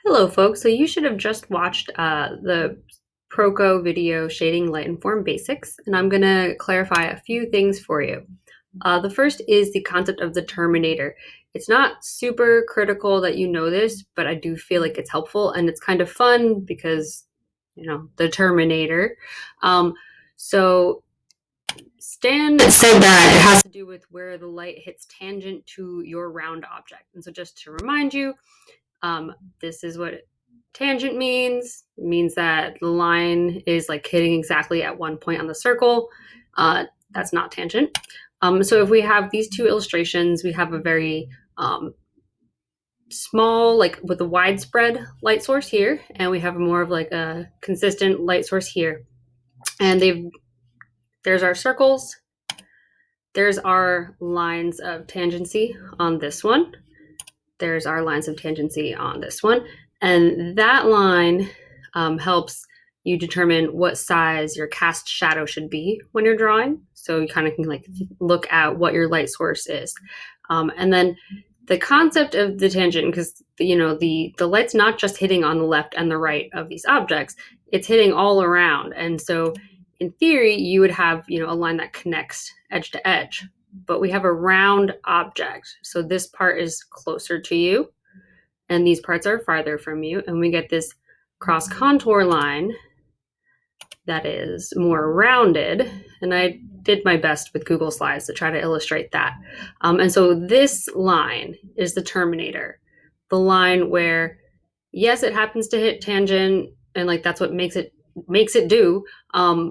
Hello, folks. So you should have just watched the Proco video Shading Light and Form Basics, and I'm going to clarify a few things for you. The first is the concept of the terminator. It's not super critical that you know this, but I do feel like it's helpful, and it's kind of fun because, the terminator. So Stan said that it has to do with where the light hits tangent to your round object. And so just to remind you, this is what tangent means. It means that the line is like hitting exactly at one point on the circle. That's not tangent. So if we have these two illustrations, we have a very small, like with a widespread light source here, and we have more of like a consistent light source here. And there's our circles. There's our lines of tangency on this one. There's our lines of tangency on this one. And that line helps you determine what size your cast shadow should be when you're drawing. So you kind of can like look at what your light source is. And then the concept of the tangent, because the light's not just hitting on the left and the right of these objects, it's hitting all around. And so in theory, you would have a line that connects edge to edge. But we have a round object. So this part is closer to you, and these parts are farther from you. And we get this cross contour line that is more rounded. And I did my best with Google Slides to try to illustrate that. And so this line is the terminator, the line where, yes, it happens to hit tangent, and like that's what makes it do,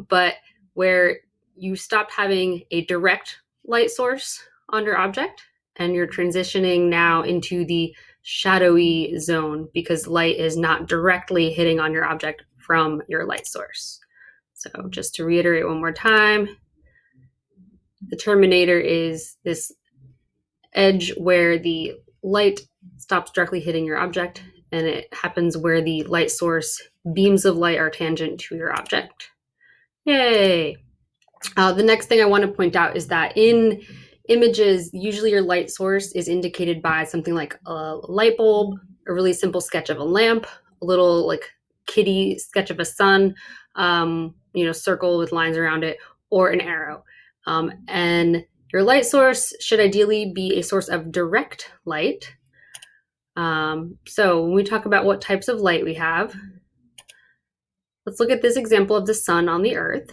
but where you stop having a direct light source on your object, and you're transitioning now into the shadowy zone because light is not directly hitting on your object from your light source. So just to reiterate one more time, the terminator is this edge where the light stops directly hitting your object, and it happens where the light source beams of light are tangent to your object. Yay! The next thing I want to point out is that in images, usually your light source is indicated by something like a light bulb, a really simple sketch of a lamp, a little like kitty sketch of a sun, circle with lines around it, or an arrow. And your light source should ideally be a source of direct light. So when we talk about what types of light we have, let's look at this example of the sun on the earth.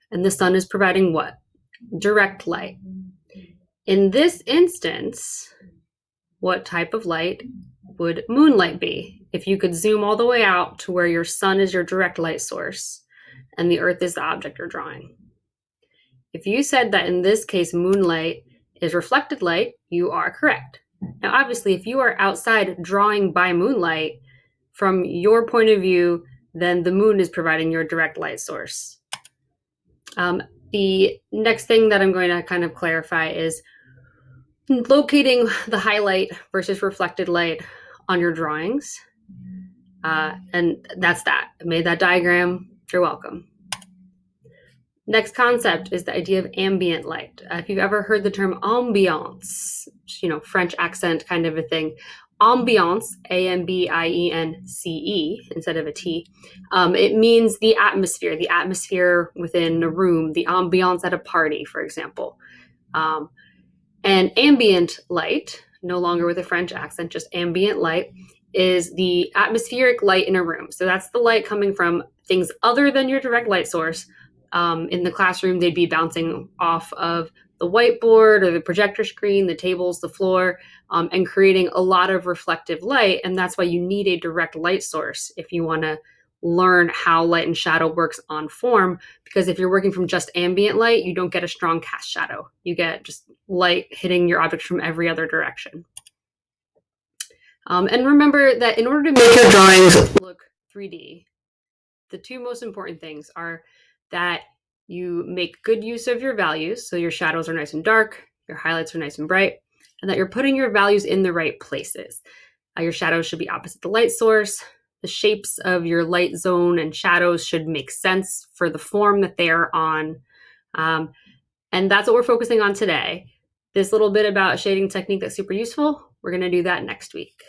And the sun is providing what? Direct light. In this instance, what type of light would moonlight be? If you could zoom all the way out to where your sun is your direct light source and the earth is the object you're drawing. If you said that in this case moonlight is reflected light, you are correct. Now, obviously, if you are outside drawing by moonlight, from your point of view, then the moon is providing your direct light source. The next thing that I'm going to kind of clarify is locating the highlight versus reflected light on your drawings. And that's that. I made that diagram. You're welcome. Next concept is the idea of ambient light. If you've ever heard the term ambiance, French accent kind of a thing, ambiance, A-M-B-I-E-N-C-E instead of a T, it means the atmosphere within a room, the ambiance at a party, for example. And ambient light, no longer with a French accent, just ambient light, is the atmospheric light in a room. So that's the light coming from things other than your direct light source. In the classroom, they'd be bouncing off of the whiteboard or the projector screen, the tables, the floor, and creating a lot of reflective light. And that's why you need a direct light source if you want to learn how light and shadow works on form. Because if you're working from just ambient light, you don't get a strong cast shadow. You get just light hitting your object from every other direction. And remember that in order to make your drawings look 3D, the two most important things are that you make good use of your values, so your shadows are nice and dark, your highlights are nice and bright, and that you're putting your values in the right places. Your shadows should be opposite the light source. The shapes of your light zone and shadows should make sense for the form that they are on. And that's what we're focusing on today. This little bit about shading technique that's super useful, we're going to do that next week.